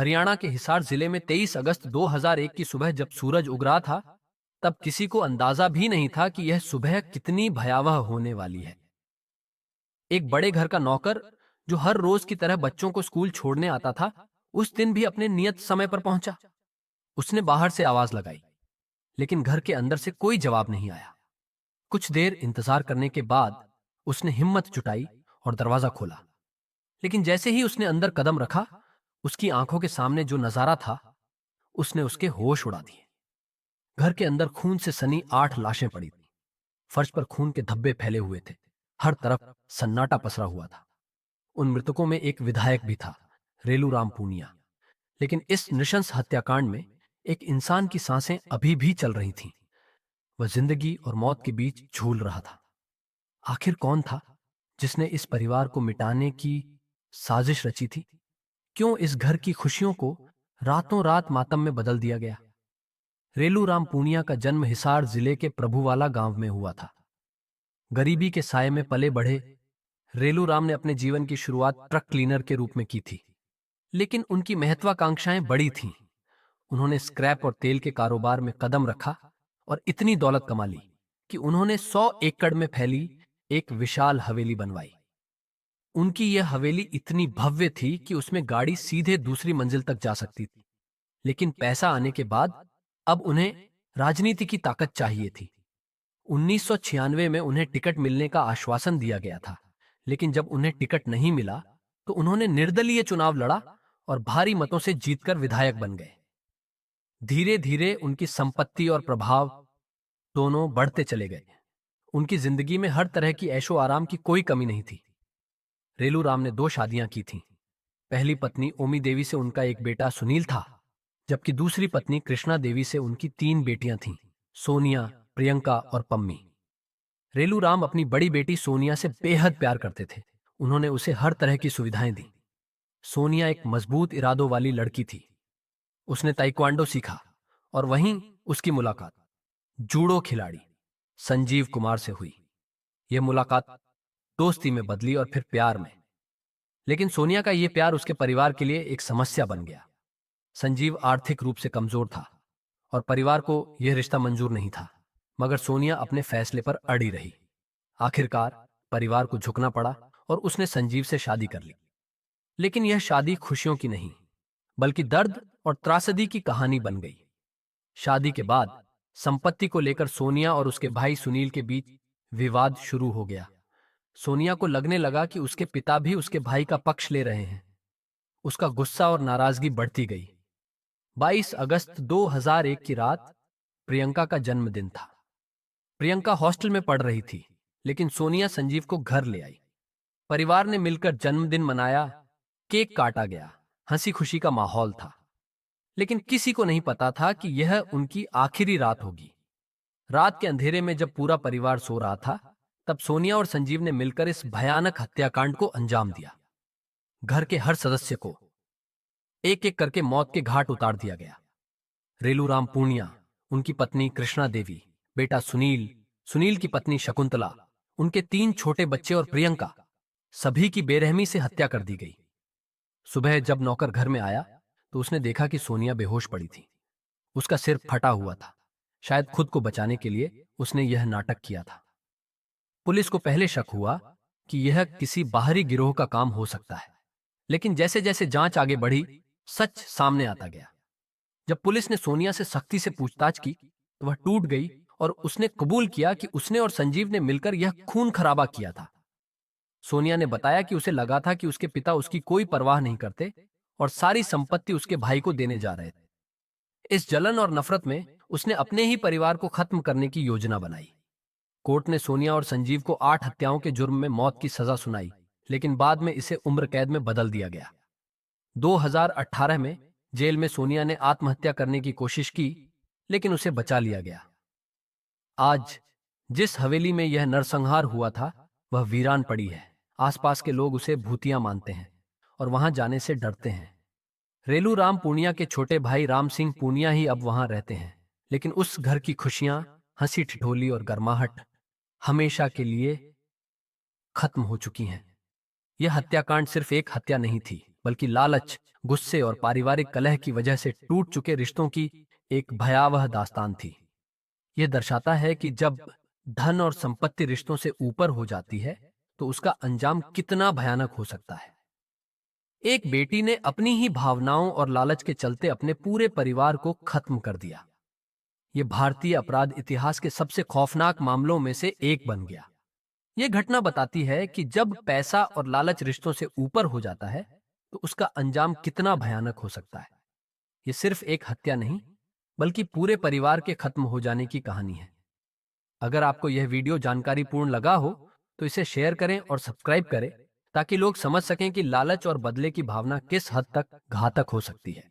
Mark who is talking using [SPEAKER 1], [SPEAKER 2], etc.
[SPEAKER 1] हरियाणा के हिसार जिले में 23 अगस्त 2001 की सुबह जब सूरज उग रहा था, तब किसी को अंदाजा भी नहीं था कि यह सुबह कितनी भयावह होने वाली है। एक बड़े घर का नौकर, जो हर रोज की तरह बच्चों को स्कूल छोड़ने आता था, उस दिन भी अपने नियत समय पर पहुंचा। उसने बाहर से आवाज लगाई, लेकिन घर के अंदर से कोई जवाब नहीं आया। कुछ देर इंतजार करने के बाद उसने हिम्मत जुटाई और दरवाजा खोला। लेकिन जैसे ही उसने अंदर कदम रखा, उसकी आंखों के सामने जो नजारा था, उसने उसके होश उड़ा दिए। घर के अंदर खून से सनी 8 लाशें पड़ी थी। फर्श पर खून के धब्बे फैले हुए थे। हर तरफ सन्नाटा पसरा हुआ था। उन मृतकों में एक विधायक भी था, रेलूराम पूनिया। लेकिन इस नृशंस हत्याकांड में एक इंसान की सांसें अभी भी चल रही थीं। वह जिंदगी और मौत के बीच झूल रहा था। आखिर कौन था जिसने इस परिवार को मिटाने की साजिश रची थी? क्यों इस घर की खुशियों को रातों रात मातम में बदल दिया गया? रेलूराम पूनिया का जन्म हिसार जिले के प्रभुवाला गांव में हुआ था। गरीबी के साये में पले बढ़े रेलूराम ने अपने जीवन की शुरुआत ट्रक क्लीनर के रूप में की थी। लेकिन उनकी महत्वाकांक्षाएं बड़ी थीं। उन्होंने स्क्रैप और तेल के कारोबार में कदम रखा और इतनी दौलत कमा ली कि उन्होंने 100 एकड़ में फैली एक विशाल हवेली बनवाई। उनकी यह हवेली इतनी भव्य थी कि उसमें गाड़ी सीधे दूसरी मंजिल तक जा सकती थी। लेकिन पैसा आने के बाद अब उन्हें राजनीति की ताकत चाहिए थी। 1996 में उन्हें टिकट मिलने का आश्वासन दिया गया था। लेकिन जब उन्हें टिकट नहीं मिला, तो उन्होंने निर्दलीय चुनाव लड़ा और भारी मतों से जीतकर विधायक बन गए। धीरे धीरे उनकी संपत्ति और प्रभाव दोनों बढ़ते चले गए। उनकी जिंदगी में हर तरह की ऐशो आराम की कोई कमी नहीं थी। रेलूराम ने 2 शादियां की थीं। पहली पत्नी ओमी देवी से उनका एक बेटा सुनील था, जबकि दूसरी पत्नी कृष्णा देवी से उनकी 3 बेटियां थीं, सोनिया, प्रियंका और पम्मी। रेलूराम अपनी बड़ी बेटी सोनिया से बेहद प्यार करते थे। उन्होंने उसे हर तरह की सुविधाएं दी। सोनिया एक मजबूत इरादों वाली लड़की थी। उसने ताइक्वांडो सीखा और वहीं उसकी मुलाकात जूडो खिलाड़ी संजीव कुमार से हुई। यह मुलाकात दोस्ती में बदली और फिर प्यार में। लेकिन सोनिया का यह प्यार उसके परिवार के लिए एक समस्या बन गया। संजीव आर्थिक रूप से कमजोर था और परिवार को यह रिश्ता मंजूर नहीं था। मगर सोनिया अपने फैसले पर अड़ी रही। आखिरकार परिवार को झुकना पड़ा और उसने संजीव से शादी कर ली। लेकिन यह शादी खुशियों की नहीं, बल्कि दर्द और त्रासदी की कहानी बन गई। शादी के बाद संपत्ति को लेकर सोनिया और उसके भाई सुनील के बीच विवाद शुरू हो गया। सोनिया को लगने लगा कि उसके पिता भी उसके भाई का पक्ष ले रहे हैं। उसका गुस्सा और नाराजगी बढ़ती गई। 22 अगस्त 2001 की रात प्रियंका का जन्मदिन था। प्रियंका हॉस्टल में पढ़ रही थी, लेकिन सोनिया संजीव को घर ले आई। परिवार ने मिलकर जन्मदिन मनाया, केक काटा गया, हंसी खुशी का माहौल था। लेकिन किसी को नहीं पता था कि यह उनकी आखिरी रात होगी। रात के अंधेरे में जब पूरा परिवार सो रहा था, तब सोनिया और संजीव ने मिलकर इस भयानक हत्याकांड को अंजाम दिया। घर के हर सदस्य को एक एक करके मौत के घाट उतार दिया गया। रेलूराम पूनिया, उनकी पत्नी कृष्णा देवी, बेटा सुनील, सुनील की पत्नी शकुंतला, उनके 3 छोटे बच्चे और प्रियंका, सभी की बेरहमी से हत्या कर दी गई। सुबह जब नौकर घर में आया, तो उसने देखा कि सोनिया बेहोश पड़ी थी। उसका सिर फटा हुआ था। शायद खुद को बचाने के लिए उसने यह नाटक किया था। पुलिस को पहले शक हुआ कि यह किसी बाहरी गिरोह का काम हो सकता है। लेकिन जैसे जैसे जांच आगे बढ़ी, सच सामने आता गया। जब पुलिस ने सोनिया से सख्ती से पूछताछ की, तो वह टूट गई और उसने कबूल किया कि उसने और संजीव ने मिलकर यह खून खराबा किया था। सोनिया ने बताया कि उसे लगा था कि उसके पिता उसकी कोई परवाह नहीं करते और सारी संपत्ति उसके भाई को देने जा रहे थे। इस जलन और नफरत में उसने अपने ही परिवार को खत्म करने की योजना बनाई। कोर्ट ने सोनिया और संजीव को 8 हत्याओं के जुर्म में मौत की सजा सुनाई, लेकिन बाद में इसे उम्र कैद में बदल दिया गया। 2018 में जेल में सोनिया ने आत्महत्या करने की कोशिश की, लेकिन उसे बचा लिया गया। आज जिस हवेली में यह नरसंहार हुआ था, वह वीरान पड़ी है। आसपास के लोग उसे भूतिया मानते हैं और वहां जाने से डरते हैं। रेलूराम पूनिया के छोटे भाई राम सिंह पूनिया ही अब वहां रहते हैं। लेकिन उस घर की खुशियां, हंसी ठिठोली और गर्माहट हमेशा के लिए खत्म हो चुकी हैं। यह हत्याकांड सिर्फ एक हत्या नहीं थी, बल्कि लालच, गुस्से और पारिवारिक कलह की वजह से टूट चुके रिश्तों की एक भयावह दास्तान थी। यह दर्शाता है कि जब धन और संपत्ति रिश्तों से ऊपर हो जाती है तो उसका अंजाम कितना भयानक हो सकता है। एक बेटी ने अपनी ही भावनाओं और लालच के चलते अपने पूरे परिवार को खत्म कर दिया। यह भारतीय अपराध इतिहास के सबसे खौफनाक मामलों में से एक बन गया। यह घटना बताती है कि जब पैसा और लालच रिश्तों से ऊपर हो जाता है तो उसका अंजाम कितना भयानक हो सकता है। यह सिर्फ एक हत्या नहीं, बल्कि पूरे परिवार के खत्म हो जाने की कहानी है। अगर आपको यह वीडियो जानकारीपूर्ण लगा हो तो इसे शेयर करें और सब्सक्राइब करें ताकि लोग समझ सकें कि लालच और बदले की भावना किस हद तक घातक हो सकती है।